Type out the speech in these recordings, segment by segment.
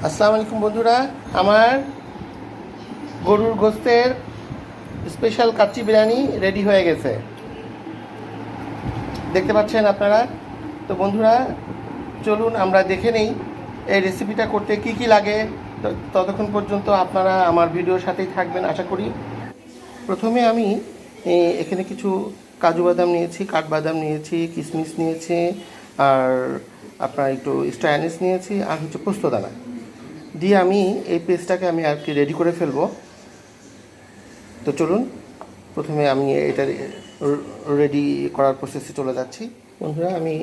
আসসালামু আলাইকুম বন্ধুরা, আমার গরুর গোস্তের স্পেশাল কাচ্চি বিরিয়ানি রেডি হয়ে গেছে, দেখতে পাচ্ছেন আপনারা। তো বন্ধুরা, চলুন আমরা দেখে নেই এই রেসিপিটা করতে কি কি লাগে। ততক্ষণ পর্যন্ত আপনারা আমার ভিডিওর সাথেই থাকবেন আশা করি। প্রথমে আমি এখানে কিছু কাজু বাদাম নিয়েছি, কাঠবাদাম নিয়েছি, কিশমিশ নিয়েছি, আর আপনার একটু স্টার অ্যানিস নিয়েছি, আর হচ্ছে পোস্তদানা দিয়ে আমি এই পেস্টটাকে আমি আর কি রেডি করে ফেলবো। তো চলুন প্রথমে আমি এটা রেডি করার প্রসেসে চলে যাচ্ছি। বন্ধুরা, আমি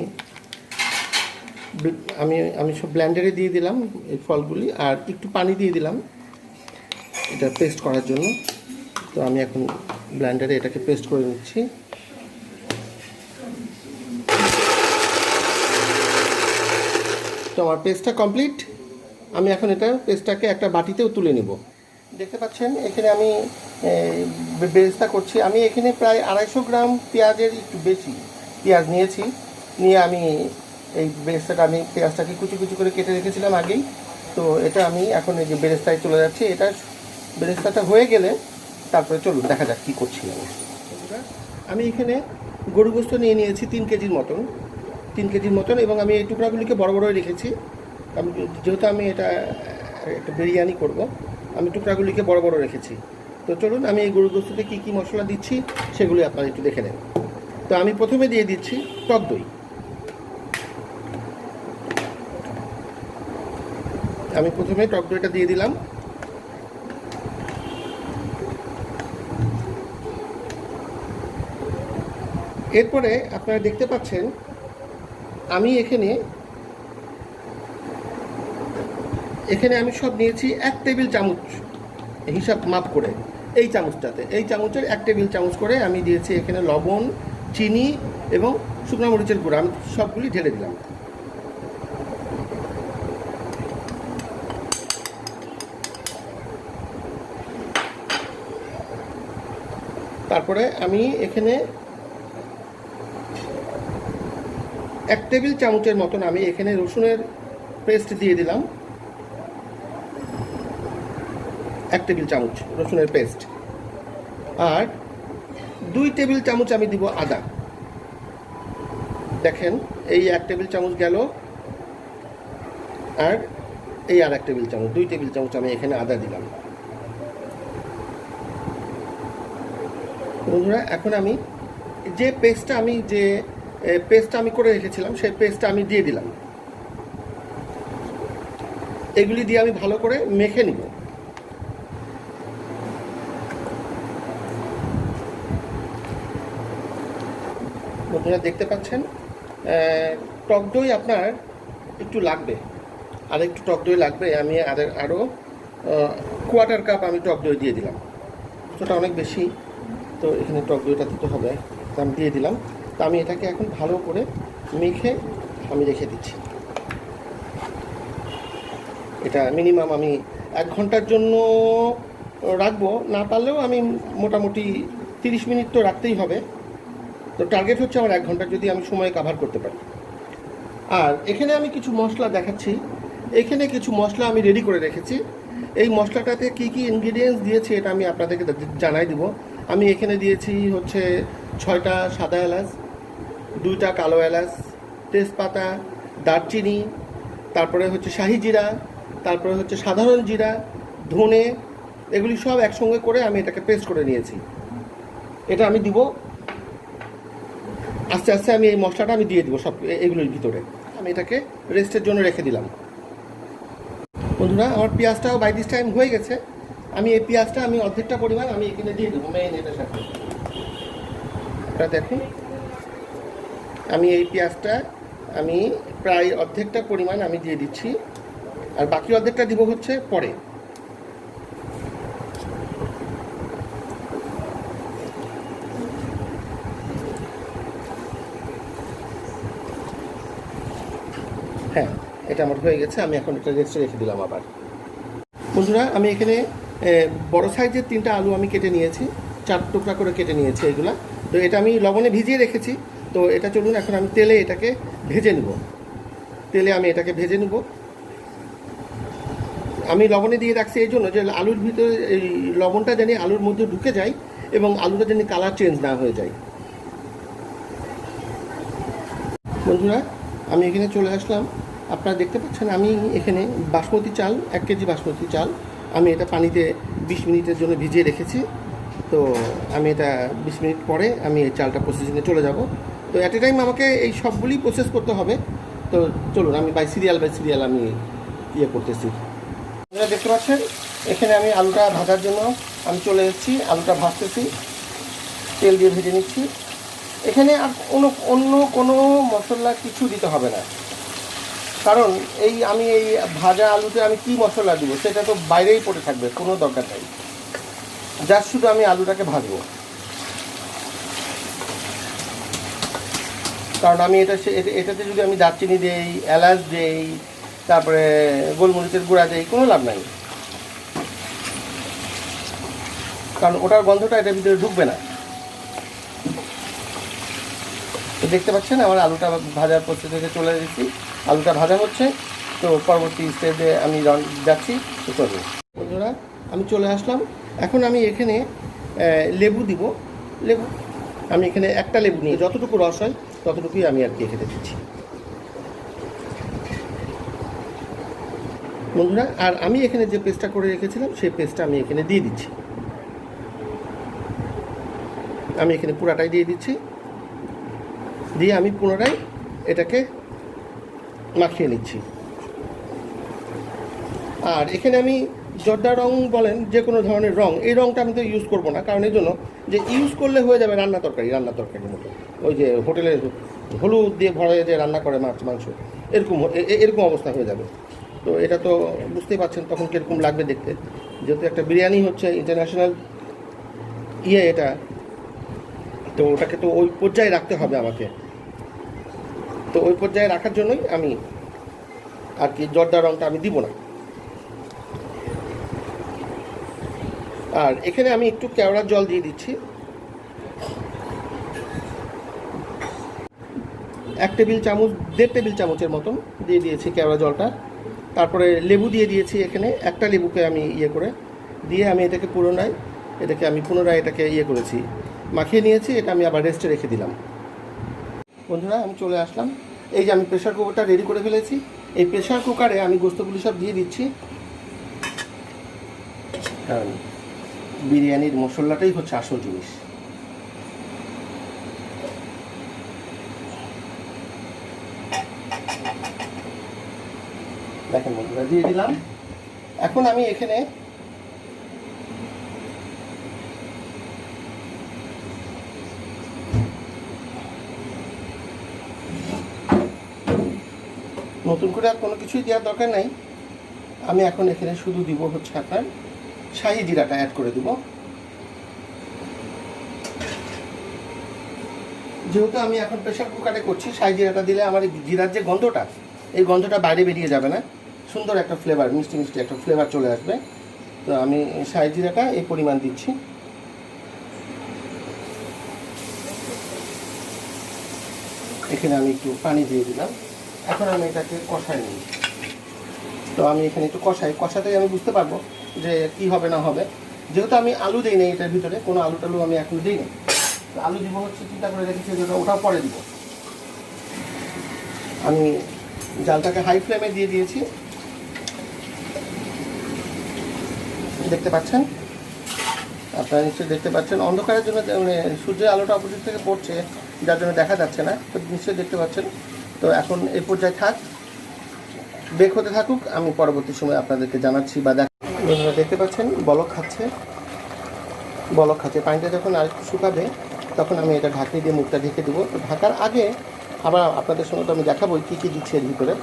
আমি আমি সব ব্লেন্ডারে দিয়ে দিলাম এই ফলগুলি, আর একটু পানি দিয়ে দিলাম এটা পেস্ট করার জন্য। তো আমি এখন ব্লেন্ডারে এটাকে পেস্ট করে নিচ্ছি। তো আমার পেস্টটা কমপ্লিট। আমি এখন পেস্টটাকে একটা বাটিতেও তুলে নিব। দেখতে পাচ্ছেন এখানে আমি বেরেস্তা করছি। আমি এখানে প্রায় 250 গ্রাম পেঁয়াজের একটু বেশি পেঁয়াজ নিয়েছি। নিয়ে আমি এই পেঁয়াজটাকে কুচি কুচি করে কেটে রেখেছিলাম আগেই। তো এটা আমি এখন এই যে বেরেস্তায় চলে যাচ্ছি। এটা বেরেস্তাটা হয়ে গেলে তারপরে চলুন দেখা যাক কী করছি আমি এখানে গরু গোস্ত নিয়ে নিয়েছি 3 কেজির মতন, এবং আমি এই টুকরাগুলিকে বড় বড় রেখেছি। আমি যেহেতু আমি এটা একটা বিরিয়ানি করব, আমি টুকরাগুলিকে বড় বড় রেখেছি। তো চলুন আমি এই গরুর গোস্ততে কী কী মশলা দিচ্ছি সেগুলি আপনারা একটু দেখে নেন। তো আমি প্রথমে দিয়ে দিচ্ছি টক দই। আমি প্রথমে টক দইটা দিয়ে দিলাম। এরপরে আপনারা দেখতে পাচ্ছেন আমি এখানে আমি সব নিয়েছি 1 টেবিল চামচ হিসাব মাপ করে। এই চামচের 1 টেবিল চামচ করে আমি দিয়েছি এখানে লবণ, চিনি এবং শুকনো মরিচের গুঁড়া। আমি সবগুলি ঢেলে দিলাম। তারপরে আমি এখানে 1 টেবিল চামচের মতন আমি এখানে রসুনের পেস্ট দিয়ে দিলাম। 1 টেবিল চামচ রসুনের পেস্ট। আর 2 টেবিল চামচ আমি দিব আদা। দেখেন এই 1 টেবিল চামচ গেল, আর এই আর 1 টেবিল চামচ, 2 টেবিল চামচ আমি এখানে আদা দিলাম। বন্ধুরা, এখন আমি যে পেস্টটা আমি করে রেখেছিলাম সেই পেস্টটা আমি দিয়ে দিলাম। এগুলি দিয়ে আমি ভালো করে মেখে নিব। বন্ধুরা দেখতে পাচ্ছেন টক দই আপনার একটু লাগবে, আর একটু টক দই লাগবে। আমি আরও 1/4 কাপ আমি টক দই দিয়ে দিলাম। সেটা অনেক বেশি, তো এখানে টক দইটা দিতে হবে, তো আমি দিয়ে দিলাম। তো আমি এটাকে এখন ভালো করে মেখে আমি রেখে দিচ্ছি। এটা মিনিমাম আমি 1 ঘন্টার জন্য রাখবো, না পারলেও আমি মোটামুটি 30 মিনিট তো রাখতেই হবে। তো টার্গেট হচ্ছে আমার 1 ঘন্টা, যদি আমি সময় কভার করতে পারি। আর এখানে আমি কিছু মশলা দেখাচ্ছি। এখানে কিছু মশলা আমি রেডি করে রেখেছি। এই মশলাটাতে কি কি ইনগ্রিডিয়েন্টস দিয়েছি এটা আমি আপনাদেরকে জানাই দিব। আমি এখানে দিয়েছি হচ্ছে 6টা সাদা এলাচ, 2টা কালো এলাচ, তেজপাতা, দারচিনি, তারপরে হচ্ছে শাহি জিরা, তারপরে হচ্ছে সাধারণ জিরা, ধনে, এগুলি সব একসঙ্গে করে আমি এটাকে পেস্ট করে নিয়েছি। এটা আমি দিব আস্তে আস্তে। আমি এই মশলাটা আমি দিয়ে দিব সব এগুলোর ভিতরে। আমি এটাকে রেস্টের জন্য রেখে দিলাম। বন্ধুরা, আমার পেঁয়াজটাও বাই দিস টাইম হয়ে গেছে। আমি এই পেঁয়াজটা আমি অর্ধেকটা পরিমাণ আমি এখানে দিয়ে দেবো মেইন এটার সাথে। এটা দেখুন, আমি এই পেঁয়াজটা আমি প্রায় অর্ধেকটা পরিমাণ আমি দিয়ে দিচ্ছি, আর বাকি অর্ধেকটা দিব হচ্ছে পরে। হ্যাঁ, এটা আমার হয়ে গেছে। আমি এখন এটা রেস্টে রেখে দিলাম আবার। বন্ধুরা, আমি এখানে বড় সাইজের 3টা আলু আমি কেটে নিয়েছি, 4 টুকরা করে কেটে নিয়েছি এগুলা। তো এটা আমি লবণে ভিজিয়ে রেখেছি। তো এটা চলুন এখন আমি তেলে এটাকে ভেজে নেব। আমি লবণে দিয়ে রাখছি এই জন্য যে আলুর ভিতরে এই লবণটা জানি আলুর মধ্যে ঢুকে যায় এবং আলুটা জানি কালার চেঞ্জ না হয়ে যায়। বন্ধুরা, আমি এখানে চলে আসলাম। আপনারা দেখতে পাচ্ছেন আমি এখানে বাসমতি চাল 1 কেজি বাসমতি চাল আমি এটা পানিতে 20 মিনিটের জন্য ভিজিয়ে রেখেছি। তো আমি এটা 20 মিনিট পরে আমি এই চালটা প্রসেসিংয়ে চলে যাব। তো অ্যাট এ টাইম আমাকে এই সবগুলি প্রসেস করতে হবে। তো চলুন আমি বাই সিরিয়াল আমি করতেছি। আপনারা দেখতে পাচ্ছেন এখানে আমি আলুটা ভাজার জন্য আমি চলে এসেছি। আলুটা ভাজতেছি, তেল দিয়ে ভেজে নিচ্ছি। এখানে আর অন্য কোনো মশলা কিছু দিতে হবে না, কারণ আমি এই ভাজা আলুতে আমি কি মশলা দিব সেটা তো বাইরেই পড়ে থাকবে, কোনো দরকার নেই। জাস্ট শুধু আমি আলুটাকে ভাজবো, কারণ আমি এটাতে যদি আমি দারচিনি দেই, এলাচ দেই, তারপরে গোলমরিচের গুঁড়া দেই, কোনো লাভ নাই, কারণ ওটার গন্ধটা এটার ভিতরে ঢুকবে না। তো দেখতে পাচ্ছেন আমার আলুটা ভাজার প্রসেসে চলে এসেছি। আলুটা ভাজা হচ্ছে, তো পরবর্তী স্টেজে আমি যাচ্ছি। তো চলুন বন্ধুরা, আমি চলে আসলাম। এখন আমি এখানে লেবু দিব। লেবু আমি এখানে একটা লেবু নিয়ে যতটুকু রস হয় ততটুকুই আমি আর কি খেতে দিচ্ছি বন্ধুরা। আর আমি এখানে যে পেস্টটা করে রেখেছিলাম সেই পেস্টটা আমি এখানে দিয়ে দিচ্ছি। আমি এখানে পুরাটাই দিয়ে দিচ্ছি, দিয়ে আমি পুনরায় এটাকে মাখিয়ে নিচ্ছি। আর এখানে আমি জর্দা রং বলেন যে কোনো ধরনের রং, এই রংটা আমি তো ইউজ করবো না, কারণ এই জন্য যে ইউজ করলে হয়ে যাবে রান্না তরকারির মতো, ওই যে হোটেলের হলুদ দিয়ে ভরে যে রান্না করে মাংস, এরকম অবস্থা হয়ে যাবে। তো এটা তো বুঝতেই পারছেন তখন কীরকম লাগবে দেখতে, যেহেতু একটা বিরিয়ানি হচ্ছে ইন্টারন্যাশনাল এটা, তো ওটাকে তো ওই পর্যায়ে রাখতে হবে আমাকে। তো ওই পর্যায়ে রাখার জন্যই আমি আর কি জর্দা রংটা আমি দিব না। আর এখানে আমি একটু কেওড়ার জল দিয়ে দিচ্ছি, 1 টেবিল চামচ 1.5 টেবিল চামচের মতন দিয়ে দিয়েছি কেওড়া জলটা। তারপরে লেবু দিয়ে দিয়েছি, এখানে একটা লেবুকে আমি করে দিয়ে আমি এটাকে পুনরায় এটাকে করেছি, মাখিয়ে নিয়েছি। এটা আমি আবার রেস্টে রেখে দিলাম। বন্ধুরা, আমি চলে আসলাম। এই যে আমি প্রেশার কুকারটা রেডি করে ফেলেছি। এই প্রেশার কুকারে আমি গোস্তগুলি সব দিয়ে দিচ্ছি, কারণ বিরিয়ানির মশলাটাই হচ্ছে আসল জিনিস। দেখেন বন্ধুরা, দিয়ে দিলাম। এখন আমি এখানে নতুন করে আর কোনো কিছুই দেওয়ার দরকার নাই। আমি এখন এখানে শুধু দিব হচ্ছে আপনার শাহি জিরাটা অ্যাড করে দিব। যেহেতু আমি এখন প্রেশার কুকারে করছি, শাহি জিরাটা দিলে আমার জিরার যে গন্ধটা, এই গন্ধটা বাইরে বেরিয়ে যাবে না, সুন্দর একটা ফ্লেভার, মিষ্টি একটা ফ্লেভার চলে আসবে। তো আমি শাহি জিরাটা এই পরিমাণ দিচ্ছি। এখানে আমি একটু পানি দিয়ে দিলাম। এখন আমি এটাকে কষাই নিই। তো আমি এখানে একটু কষাতেই আমি বুঝতে পারবো যে কি হবে না হবে। যেহেতু আমি আলু দিই না এটার ভিতরে, কোনো আলু টালু আমি এখন দিই না। আলু দিব হচ্ছে চিন্তা করে রেখেছি, যেটা ওটাও পরে দিব। আমি জালটাকে হাই ফ্লেমে দিয়ে দিয়েছি, দেখতে পাচ্ছেন আপনারা নিশ্চয়ই দেখতে পাচ্ছেন। অন্ধকারের জন্য মানে সূর্যের আলোটা অপোজিট থেকে পড়ছে, যার জন্য দেখা যাচ্ছে না, তো নিশ্চয়ই দেখতে পাচ্ছেন। তো এখন এই পর্যায়ে বেক হতে থাকুক, আমি পরবর্তী সময় আপনাদেরকে জানাচ্ছি বা দেখতে পাচ্ছেন বলক খাচ্ছে। পানিটা যখন আরেকটু শুকাবে তখন আমি এটা ঢাকনি দিয়ে মুখটা ঢেকে দেবো। তো ঢাকার আগে আবার আপনাদের সঙ্গে তো আমি দেখাবো কী কী দিচ্ছি এর ভিতরে।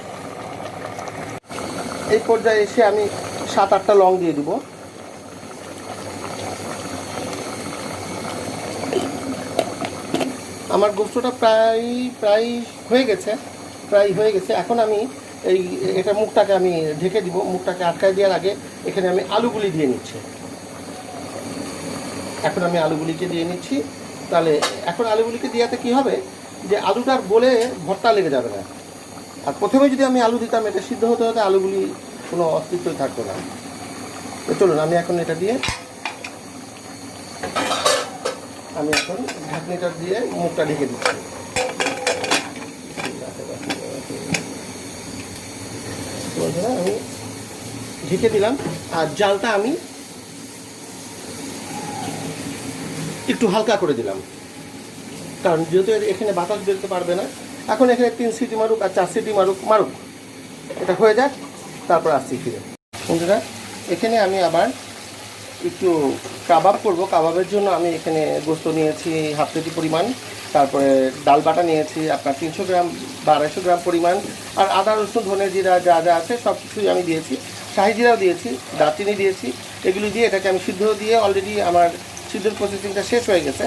এই পর্যায়ে এসে আমি 7-8টা লং দিয়ে দিব। আমার গোস্তটা প্রায় হয়ে গেছে। এখন আমি এটা মুখটাকে আমি ঢেকে দিব। মুখটাকে আটকায় দেওয়ার আগে এখানে আমি আলুগুলি দিয়ে নিচ্ছি। তাহলে এখন আলুগুলিকে দেওয়াতে কী হবে, যে আলুটার গলে ভর্তা লেগে যাবে না। আর প্রথমে যদি আমি আলু দিতাম, এটা সিদ্ধ হতে আলুগুলি কোনো অস্তিত্বই থাকতো না। তো চলুন আমি এখন এটা দিয়ে আমি এখন ঢাকনিটা দিয়ে মুখটা ঢেকে দিচ্ছি। বন্ধুরা আমি ঢেকে দিলাম, আর জালটা আমি একটু হালকা করে দিলাম, কারণ যেহেতু এখানে বাতাস বেরোতে পারবে না। এখন এখানে 3 সিটি মারুক আর 4 সিটি মারুক, এটা হয়ে যাক, তারপর আসছি ফিরে। বন্ধুরা এখানে আমি আবার একটু কাবাব করব। কাবাবের জন্য আমি এখানে গোস্ত নিয়েছি হাফ কেজি পরিমাণ, তারপরে ডাল বাটা নিয়েছি আপনার 300 গ্রাম বা 250 গ্রাম পরিমাণ, আর আদা রসুন ধনে জিরা যা যা আছে সব কিছুই আমি দিয়েছি, শাহি জিরাও দিয়েছি, দারচিনি দিয়েছি। এগুলি দিয়ে এটাকে আমি সিদ্ধ দিয়ে অলরেডি আমার সিদ্ধর প্রসেসিংটা শেষ হয়ে গেছে।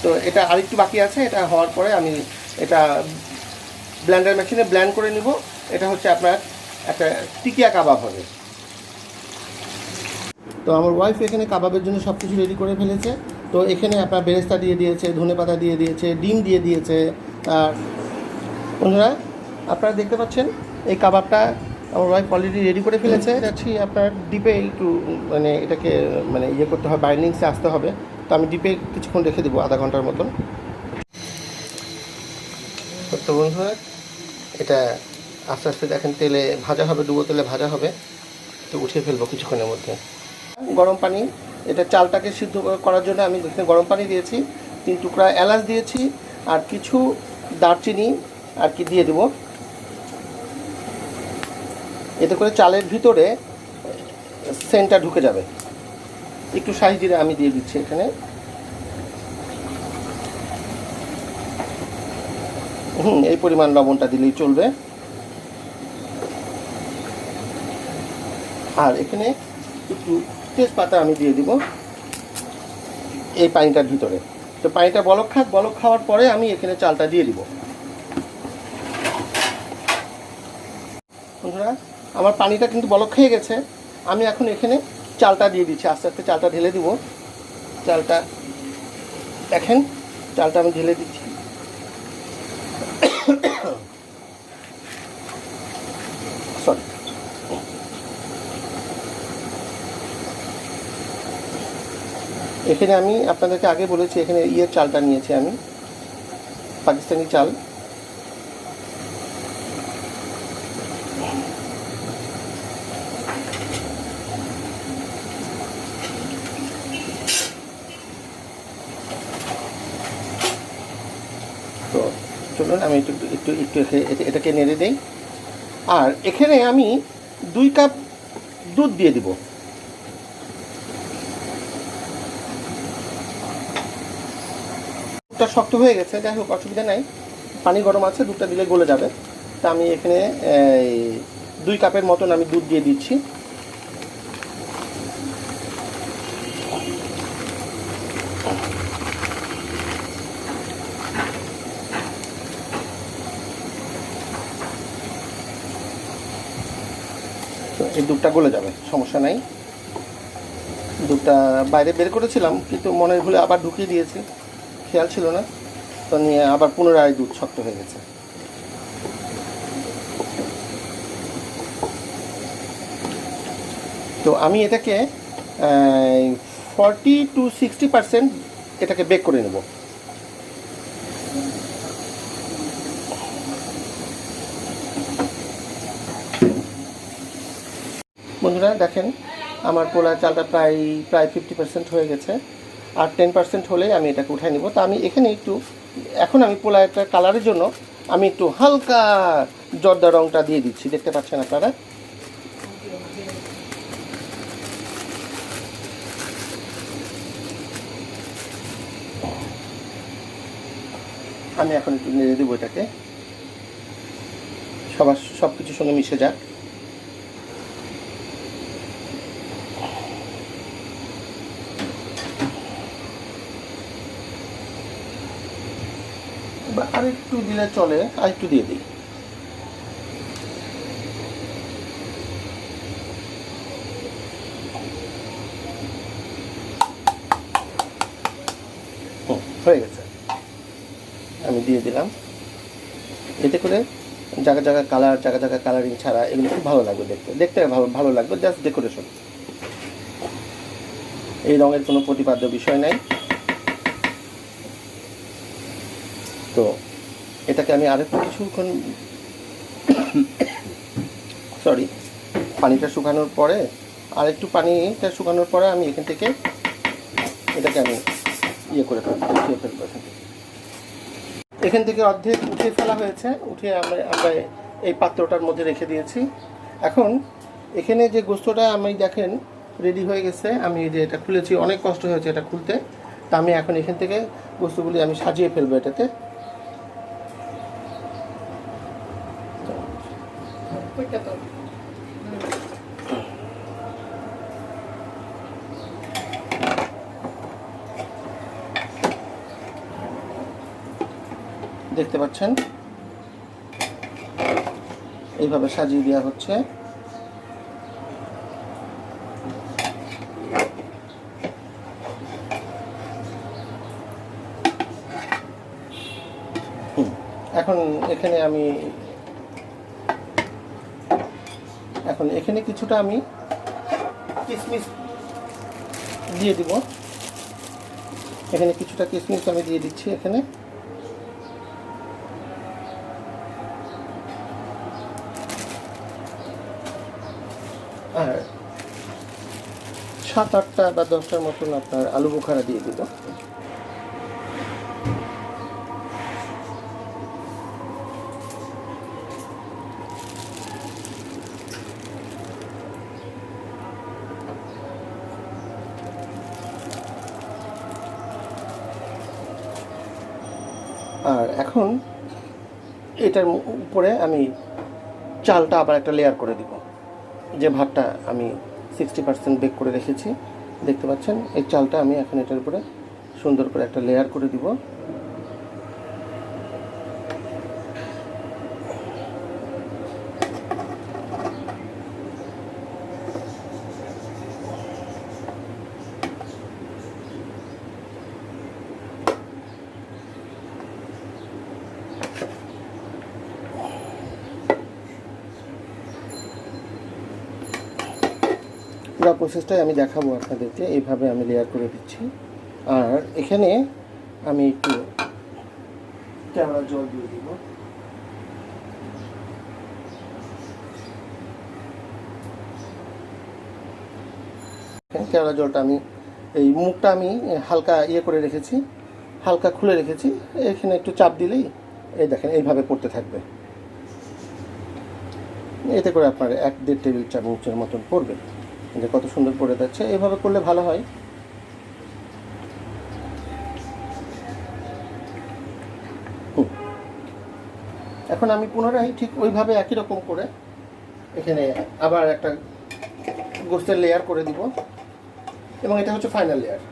তো এটা আরেকটু বাকি আছে, এটা হওয়ার পরে আমি এটা ব্লেন্ডার মেশিনে ব্লেন্ড করে নিব। এটা হচ্ছে আপনার একটা টিকিয়া কাবাব হবে। তো আমার ওয়াইফ এখানে কাবাবের জন্য সব কিছু রেডি করে ফেলেছে। তো এখানে আপনার বেরেস্তা দিয়ে দিয়েছে, ধনেপাতা দিয়ে দিয়েছে, ডিম দিয়ে দিয়েছে। আর বন্ধুরা আপনারা দেখতে পাচ্ছেন এই কাবাবটা আমার ওয়াইফ অলরেডি রেডি করে ফেলেছে। যাচ্ছি আপনার ডিপে একটু মানে এটাকে মানে ইয়ে করতে হবে, বাইন্ডিংসে আসতে হবে। তো আমি ডিপে কিছুক্ষণ রেখে দেবো, আধা ঘন্টার মতন। তো বন্ধুরা এটা আস্তে আস্তে দেখেন তেলে ভাজা হবে, ডুবো তেলে ভাজা হবে। তো উঠিয়ে ফেলবো কিছুক্ষণের মধ্যে। গরম পানি, এটা চালটাকে সিদ্ধ করার জন্য আমি এখানে গরম পানি দিয়েছি, 3 টুকরা এলাচ দিয়েছি, আর কিছু দারচিনি আর কি দিয়ে দেবো। এতে করে চালের ভিতরে সেন্টটা ঢুকে যাবে। একটু শাহি জিরা আমি দিয়ে দিচ্ছি এখানে। এই পরিমাণ লবণটা দিলেই চলবে। আর এখানে একটু তেজপাতা আমি দিয়ে দিব এই পানিটার ভিতরে। তো পানিটা বলক খাওয়ার পরে আমি এখানে চালটা দিয়ে দিব। বন্ধুরা আমার পানিটা কিন্তু বলক খেয়ে গেছে। আমি এখন এখানে চালটা দিয়ে দিচ্ছি, আস্তে আস্তে চালটা ঢেলে দিব। চালটা দেখেন, চালটা আমি ঢেলে দিচ্ছি। সরি, এখানে আমি আপনাদেরকে আগে বলেছি এখানে চালটা নিয়েছি আমি, পাকিস্তানি চাল। তো চলুন আমি একটু একটু একটু এটাকে নেড়ে দিই। আর এখানে আমি 2 কাপ দুধ দিয়ে দিব। দুধটা শক্ত হয়ে গেছে, যাই হোক অসুবিধা নাই, পানি গরম আছে, দুধটা দিলে গলে যাবে। তা আমি এখানে 2 কাপের মতন আমি দুধ দিয়ে দিচ্ছি। এই দুধটা গলে যাবে, সমস্যা নাই। দুধটা বাইরে বের করেছিলাম কিন্তু মনের ভুলে আবার ঢুকিয়ে দিয়েছি, খেয়াল ছিল না। তো নিয়ে আবার পুনরায় দুধ শক্ত হয়ে গেছে। তো আমি এটাকে 40 to 60% এটাকে বেক করে নেব। বন্ধুরা দেখেন আমার পোলার চালটা প্রায় 50% হয়ে গেছে, আর 10% হলেই আমি এটাকে উঠাই নেব। তো আমি এখানে একটু এখন আমি পোলাওটা কালারের জন্য আমি একটু হালকা জর্দা রঙটা দিয়ে দিচ্ছি, দেখতে পাচ্ছেন আপনারা। আমি এখন একটু নেড়ে দেবো এটাকে, সব কিছুর সঙ্গে মিশে যাক। বা আরেকটু দিলে চলে, আরেকটু দিয়ে দিই। হয়ে গেছে, আমি দিয়ে দিলাম। এতে করে জায়গা জায়গা কালার, জায়গা জায়গা কালারিং ছাড়া, এগুলো খুব ভালো লাগবে দেখতে, দেখতে ভালো ভালো লাগবে, জাস্ট ডেকোরেশন। এই রঙের কোনো প্রতিপাদ্য বিষয় নাই। তো এটাকে আমি আরেকটু কিছুক্ষণ সরি পানিটা শুকানোর পরে, আরেকটু পানিটা শুকানোর পরে আমি এখান থেকে এটাকে আমি ইয়ে করে ফেলবো, উঠিয়ে ফেলবো। এখান থেকে অর্ধেক উঠিয়ে ফেলা হয়েছে, উঠিয়ে আমরা এই পাত্রটার মধ্যে রেখে দিয়েছি। এখন এখানে যে গোস্তটা আমি দেখেন রেডি হয়ে গেছে, আমি যে এটা খুলেছি, অনেক কষ্ট হয়েছে এটা খুলতে। তা আমি এখন এখান থেকে গোস্তগুলি আমি সাজিয়ে ফেলবো এটাতে। দেখতে পাচ্ছেন এইভাবে সাজিয়ে দেওয়া হচ্ছে। এখন এখানে কিছুটা আমি কিশমিশ দিয়ে দিব। এখানে কিছুটা কিশমিশ আমি দিয়ে দিচ্ছি এখানে। আর 7-8টা বা 10টার মতন আপনার আলু বোখারা দিয়ে দিব। আর এখন এটার উপরে আমি চালটা আবার একটা লেয়ার করে দিব। যে ভাতটা আমি 60% বেক করে রেখেছি, দেখতে পাচ্ছেন, এই চালটা আমি এখন এটার উপরে সুন্দর করে একটা লেয়ার করে দিব। পুরো প্রসেসটাই আমি দেখাবো আপনাদেরকে। এইভাবে আমি লেয়ার করে দিচ্ছি। আর এখানে আমি একটু কেওড়া জল দিয়ে দিব। কেওড়া জলটা আমি এই মুখটা আমি হালকা ইয়ে করে রেখেছি, হালকা খুলে রেখেছি। এখানে একটু চাপ দিলেই এই দেখেন এইভাবে পড়তে থাকবে। এতে করে আপনার 1-1.5 টেবিল চামচের মতন পড়বে। যে কত সুন্দর পড়ে যাচ্ছে, এইভাবে করলে ভালো হয়। এখন আমি পুনরায় ঠিক ওইভাবে একই রকম করে এখানে আবার একটা গোস্তের লেয়ার করে দিব, এবং এটা হচ্ছে ফাইনাল লেয়ার।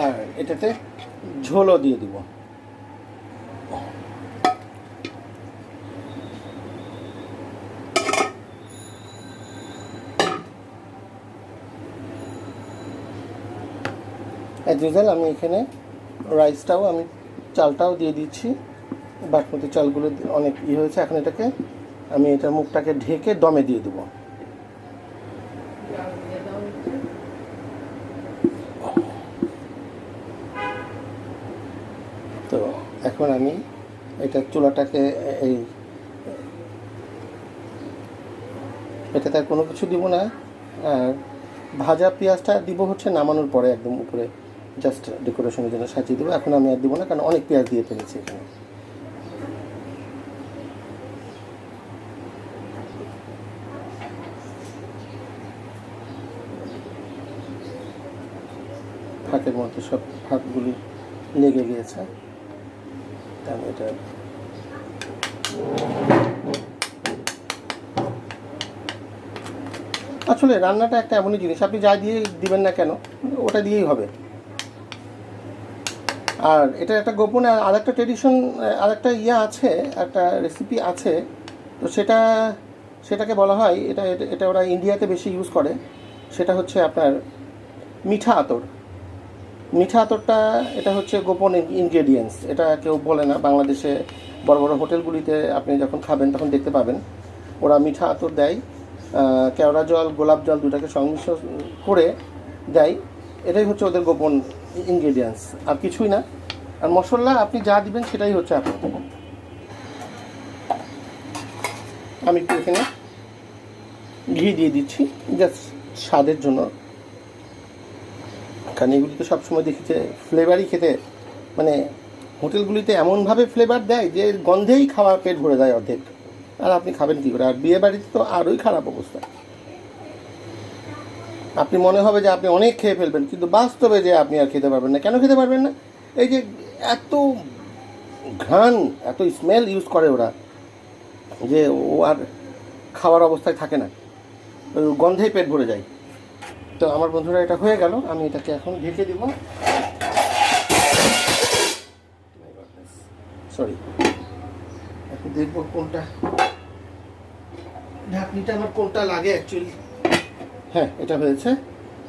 আর এটাতে ঝোলও দিয়ে দিব। অ্যাজ ইউজুয়াল আমি এখানে রাইসটাও আমি চালটাও দিয়ে দিচ্ছি। বাসমতি চালগুলো অনেক হয়েছে। এখন এটাকে আমি এটার মুখটাকে ঢেকে দমে দিয়ে দেবো। তো এখন আমি এটা চুলাটাকে এটাতে আর কোনো কিছু দিব না। আর ভাজা পেঁয়াজটা দিব হচ্ছে নামানোর পরে, একদম উপরে জাস্ট ডেকোরেশনের জন্য সাজিয়ে দেবো। এখন আমি আর দিব না, কারণ অনেক পেঁয়াজ দিয়ে ফেলেছি এখানে। ফাঁকের মধ্যে সব ভাতগুলি লেগে গিয়েছে। আমি এটা আসলে রান্নাটা একটা এমনই জিনিস, আপনি যা দিয়ে দিবেন না কেন ওটা দিয়েই হবে। আর এটা একটা গোপনে আর একটা ট্রেডিশন, আর একটা আছে, একটা রেসিপি আছে। তো সেটাকে বলা হয়, এটা এটা এটা ওরা ইন্ডিয়াতে বেশি ইউজ করে। সেটা হচ্ছে আপনার মিঠা আতর। মিঠা আতরটা এটা হচ্ছে গোপন ইনগ্রেডিয়েন্টস, এটা কেউ বলে না। বাংলাদেশে বড় বড় হোটেলগুলিতে আপনি যখন খাবেন তখন দেখতে পাবেন ওরা মিঠা আতর দেয়, কেওড়া জল, গোলাপ জল দুটাকে সংমিশ্রণ করে দেয়। এটাই হচ্ছে ওদের গোপন ইনগ্রেডিয়েন্টস, আর কিছুই না। আর মশলা আপনি যা দিবেন সেটাই হচ্ছে আপনার। আমি একটু এখানে ঘি দিয়ে দিচ্ছি জাস্ট স্বাদের জন্য, কারণ এগুলি তো সবসময় দেখি যে ফ্লেভারই খেতে, মানে হোটেলগুলিতে এমনভাবে ফ্লেভার দেয় যে গন্ধেই খাওয়া পেট ভরে যায় অর্ধেক, আর আপনি খাবেন কী করে? আর বিয়ে বাড়িতে তো আরোই খারাপ অবস্থা। আপনি মনে হবে যে আপনি অনেক খেয়ে ফেলবেন, কিন্তু বাস্তবে যে আপনি আর খেতে পারবেন না। কেন খেতে পারবেন না? এই যে এত ঘ্রাণ, এত স্মেল ইউজ করে ওরা, যে ও আর খাওয়ার অবস্থায় থাকে না, ওই গন্ধেই পেট ভরে যায়। তো আমার বন্ধুরা, এটা হয়ে গেল। আমি এটাকে এখন ঢেকে দিব। সরি, এখন দেখবো কোনটা ঢাকনিটা আমার কোনটা লাগে অ্যাকচুয়ালি। হ্যাঁ, এটা হয়েছে।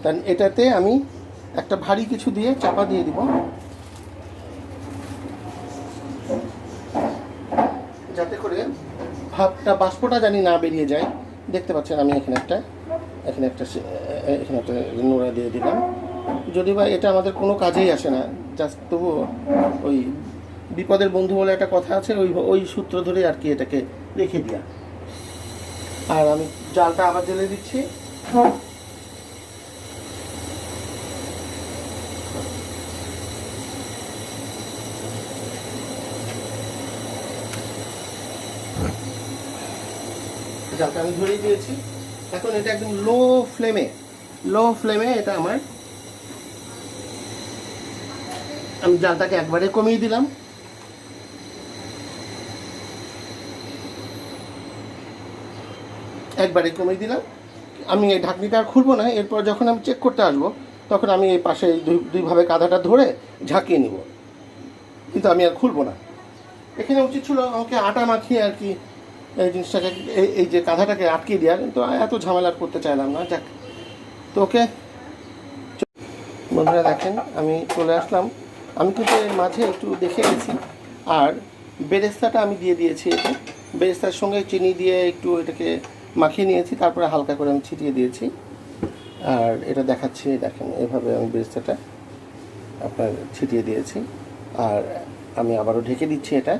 কারণ এটাতে আমি একটা ভারী কিছু দিয়ে চাপা দিয়ে দিব, যাতে করে ভাতটা, বাষ্পটা জানি না বেরিয়ে যায়। দেখতে পাচ্ছেন আমি এখানে একটা নোড়া দিয়ে দিলাম। যদি বা এটা আমাদের কোনো কাজেই আসে না, জাস্ট তবু ওই বিপদের বন্ধু বলে একটা কথা আছে, ওই সূত্র ধরে আর কি এটাকে রেখে দিয়া। আর আমি জালটা আবার জ্বেলে দিচ্ছি। জালটা আমি ধরিয়ে দিয়েছি। এখন এটা একদম লো ফ্লেমে এটা আমার, আমি জালটাকে একবারে কমিয়ে দিলাম। আমি এই ঢাকনিটা আর খুলবো না। এরপর যখন আমি চেক করতে আসবো তখন আমি এই পাশে দুইভাবে কাঁধাটা ধরে ঝাঁকিয়ে নিব, কিন্তু আমি আর খুলবো না। এখানে উচিত ছিল আমাকে আটা মাখিয়ে আর কি এই জিনিসটাকে, এই যে কাঁধাটাকে আটকিয়ে দেওয়ার, কিন্তু এত ঝামেলা করতে চাইলাম না। যাক, তো ওকে বন্ধুরা, দেখেন আমি চলে আসলাম। আমি কিন্তু এর মাঝে একটু দেখে গেছি, আর বেরেস্তাটা আমি দিয়ে দিয়েছি। এতে বেরেস্তার সঙ্গে চিনি দিয়ে একটু এটাকে মাখিয়ে নিয়েছি, তারপরে হালকা করে আমি ছিটিয়ে দিয়েছি। আর এটা দেখাচ্ছি, দেখেন এভাবে আমি বেরেস্তাটা আপনার ছিটিয়ে দিয়েছি। আর আমি আবারও ঢেকে দিচ্ছি। এটা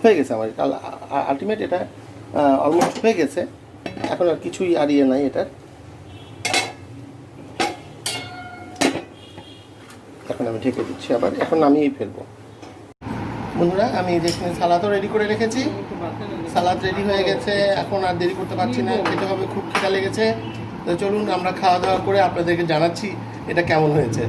হয়ে গেছে আমার, আলটিমেট এটা অলমোস্ট হয়ে গেছে। এখন আর কিছুই আড়িয়ে নাই এটার। এখন আমি ঢেকে দিচ্ছি আবার, এখন নামিয়ে ফেলবো। বন্ধুরা, আমি যেখানে সালাদও রেডি করে রেখেছি, সালাদ রেডি হয়ে গেছে। এখন আর দেরি করতে পারছি না, খেতে হবে, খুব খিদা লেগেছে। তো চলুন আমরা খাওয়া দাওয়া করে আপনাদেরকে জানাচ্ছি এটা কেমন হয়েছে।